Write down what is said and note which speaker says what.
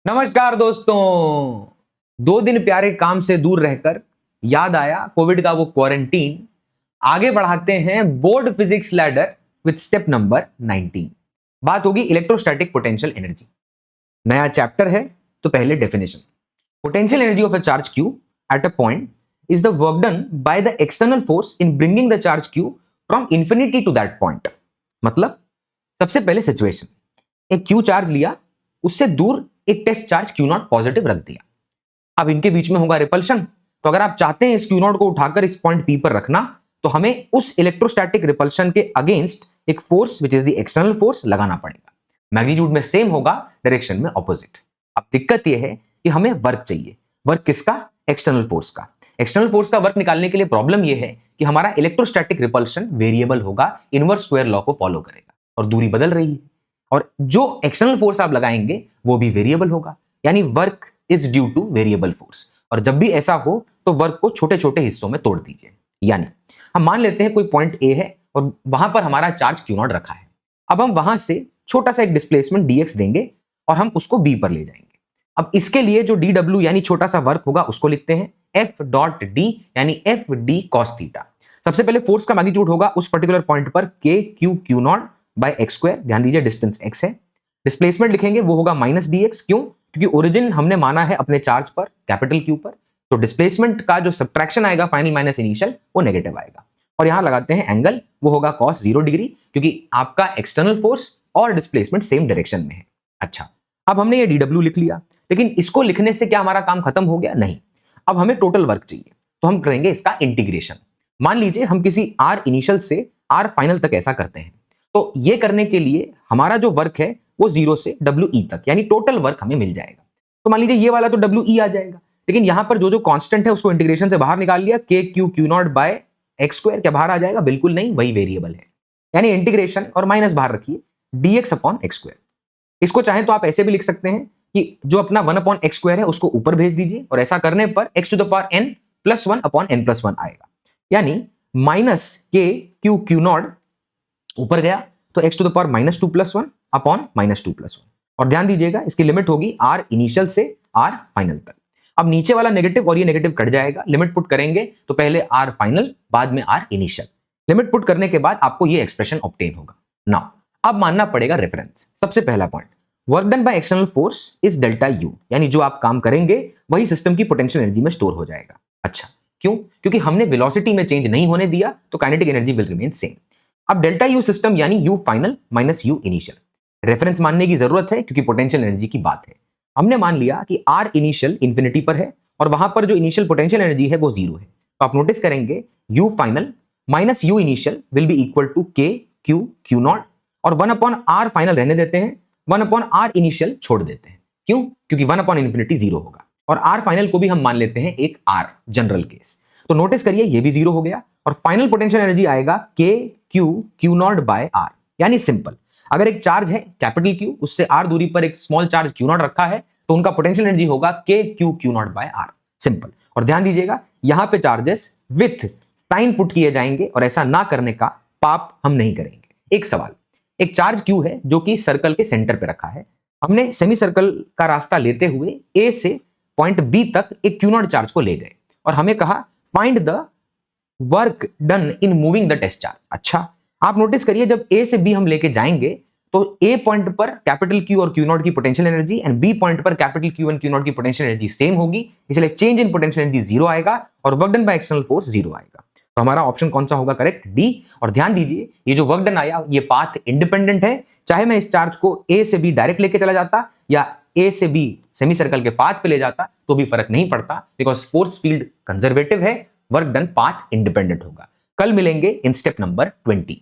Speaker 1: नमस्कार दोस्तों। 2 दिन प्यारे काम से दूर रहकर याद आया कोविड का वो क्वारंटीन। आगे बढ़ाते हैं board physics ladder with step number 19। बात होगी इलेक्ट्रोस्टैटिक पोटेंशियल एनर्जी। नया चैप्टर है तो पहले definition. Potential energy of a charge q at a point is the work done by the external force in bringing the charge q from infinity to that point. मतलब सबसे पहले situation, एक Q charge लिया, उससे दूर एक test charge q naught positive रख दिया। अब इनके बीच में होगा रिपल्शन, तो अगर आप चाहते हैं इस क्यू नॉट को उठाकर इस पॉइंट पी पर रखना, तो हमें उस इलेक्ट्रोस्टैटिक रिपल्शन के अगेंस्ट एक force which is the external force लगाना पड़ेगा। मैग्नीट्यूड में सेम होगा, डायरेक्शन में ऑपोजिट। अब दिक्कत यह है कि हमें वर्क चाहिए। वर्क किसका? एक्सटर्नल फोर्स का। एक्सटर्नल फोर्स का वर्क निकालने के लिए प्रॉब्लम यह है कि हमारा इलेक्ट्रोस्टैटिक रिपल्शन वेरिएबल होगा, इनवर्स स्क्वायर लॉ को फॉलो करेगा, और दूरी बदल रही है, और जो एक्सटर्नल फोर्स आप लगाएंगे वो भी वेरिएबल होगा, यानी work is due two variable force. और जब भी ऐसा हो तो वर्क को छोटे छोटे हिस्सों में तोड़ दीजिए। यानी हम मान लेते हैं कोई पॉइंट ए है और वहां पर हमारा चार्ज क्यू नॉट रखा है। अब हम वहां से छोटा सा एक डिस्प्लेसमेंट dx देंगे और हम उसको बी पर ले जाएंगे। अब इसके लिए जो dw यानी छोटा सा वर्क होगा उसको लिखते हैं एफ डॉट डी, यानी एफ डी कॉस थीटा। सबसे पहले फोर्स का मैग्नीट्यूड होगा उस पर्टिकुलर पॉइंट पर k q q naught by x square. ध्यान दीजिए डिस्टेंस x है। डिस्प्लेसमेंट लिखेंगे वो होगा माइनस dx। क्यों? क्योंकि ओरिजिन हमने माना है अपने चार्ज पर, कैपिटल क्यू पर, तो डिस्प्लेसमेंट का जो सब्ट्रैक्शन आएगा फाइनल माइनस इनिशियल वो नेगेटिव आएगा। और यहां लगाते हैं एंगल, वो होगा cos 0 डिग्री, क्योंकि आपका एक्सटर्नल फोर्स और डिस्प्लेसमेंट सेम डायरेक्शन में है। अच्छा, अब हमने ये dw लिख लिया, लेकिन इसको लिखने से क्या हमारा काम खत्म हो गया? नहीं, अब हमें टोटल वर्क चाहिए, तो हम करेंगे इसका इंटीग्रेशन। मान लीजिए हम किसी r इनिशियल से r फाइनल तक ऐसा करते हैं, तो ये करने के लिए हमारा जो वर्क है वो 0 से WE तक, यानी टोटल वर्क हमें मिल जाएगा। तो मान लीजिए ये वाला तो WE आ जाएगा, लेकिन यहां पर जो जो कांस्टेंट है उसको इंटीग्रेशन से बाहर निकाल लिया, k q q naught by x square. क्या बाहर आ जाएगा? बिल्कुल नहीं, वही वेरिएबल है, यानी इंटीग्रेशन और माइनस बाहर रखिए, dx अपॉन एक्स स्क्वायर। इसको चाहें तो आप ऐसे भी लिख सकते हैं कि जो अपना 1 अपॉन एक्स स्क्वायर है उसको ऊपर भेज दीजिए, और ऐसा करने पर x to the power n plus 1 upon n plus 1 आएगा, यानी माइनस के क्यू क्यू नॉट ऊपर गया तो x to the power minus 2 plus 1 upon minus 2 plus 1। और ध्यान दीजिएगा इसकी लिमिट होगी r इनिशियल से r फाइनल तक। अब नीचे वाला नेगेटिव और ये नेगेटिव कट जाएगा, लिमिट पुट करेंगे तो पहले r फाइनल बाद में r इनिशियल। लिमिट पुट करने के बाद आपको ये एक्सप्रेशन ऑब्टेन होगा। नाउ अब मानना पड़ेगा रेफरेंस। सबसे पहला point, work done by external force is delta U, यानी जो आप काम करेंगे वही सिस्टम की पोटेंशियल एनर्जी में स्टोर हो जाएगा। अच्छा, क्यों? क्योंकि हमने वेलोसिटी में चेंज नहीं होने दिया, तो kinetic energy will remain same. अब डेल्टा यू सिस्टम यानी you final minus U initial. Reference मानने की जरूरत है क्योंकि पोटेंशियल एनर्जी की बात है। हमने मान लिया कि आर इनिशियल इंफिनिटी पर है और वहां पर जो इनिशियल पोटेंशियल एनर्जी है वो 0 है, तो आप नोटिस करेंगे U final minus U initial will be equal to k q q naught, और 1 अपॉन आर फाइनल रहने देते हैं, 1 अपॉन आर इनिशियल छोड़ देते हैं। क्यों? क्योंकि 1 अपॉन इन्फिनिटी 0 होगा, और आर फाइनल को भी हम मान लेते हैं एक आर जनरल केस। तो नोटिस करिए ये भी 0 हो गया, और फाइनल पोटेंशियल एनर्जी आएगा k q q naught by r. यानी सिंपल, अगर एक चार्ज है कैपिटल क्यू, उससे आर दूरी पर एक स्मॉल चार्ज क्यू नॉट रखा है, तो उनका पोटेंशियल एनर्जी होगा k q q naught by r. Simple. और ध्यान दीजिएगा यहां पे चार्जेस विथ साइन पुट किए जाएंगे, और ऐसा ना करने का पाप हम नहीं करेंगे। एक सवाल, एक चार्ज क्यू है जो कि सर्कल के सेंटर पे रखा है, हमने सेमी सर्कल का रास्ता लेते हुए ए से पॉइंट बी तक एक क्यू नॉट चार्ज को ले गए, और हमें कहा find the work done in moving the test charge. अच्छा, आप नोटिस करिए जब ए से बी हम लेके जाएंगे तो ए पॉइंट पर कैपिटल क्यू और क्यू नॉट की potential energy and B point पर capital Q and Q naught की पोटेंशियल एनर्जी सेम होगी, इसलिए चेंज इन पोटेंशियल एनर्जी 0 आएगा और work done by external force 0 आएगा। तो हमारा ऑप्शन कौन सा होगा? Correct, D. और ध्यान दीजिए ये जो वर्क डन आया ये पाथ इंडिपेंडेंट है, चाहे मैं इस चार्ज को ए से बी डायरेक्ट लेके चला जाता या ए से बी सेमी सर्कल के पाथ पे ले जाता तो भी फर्क नहीं पड़ता, बिकॉज फोर्स फील्ड कंजर्वेटिव है, वर्क डन पाथ इंडिपेंडेंट होगा। कल मिलेंगे इन स्टेप नंबर 20।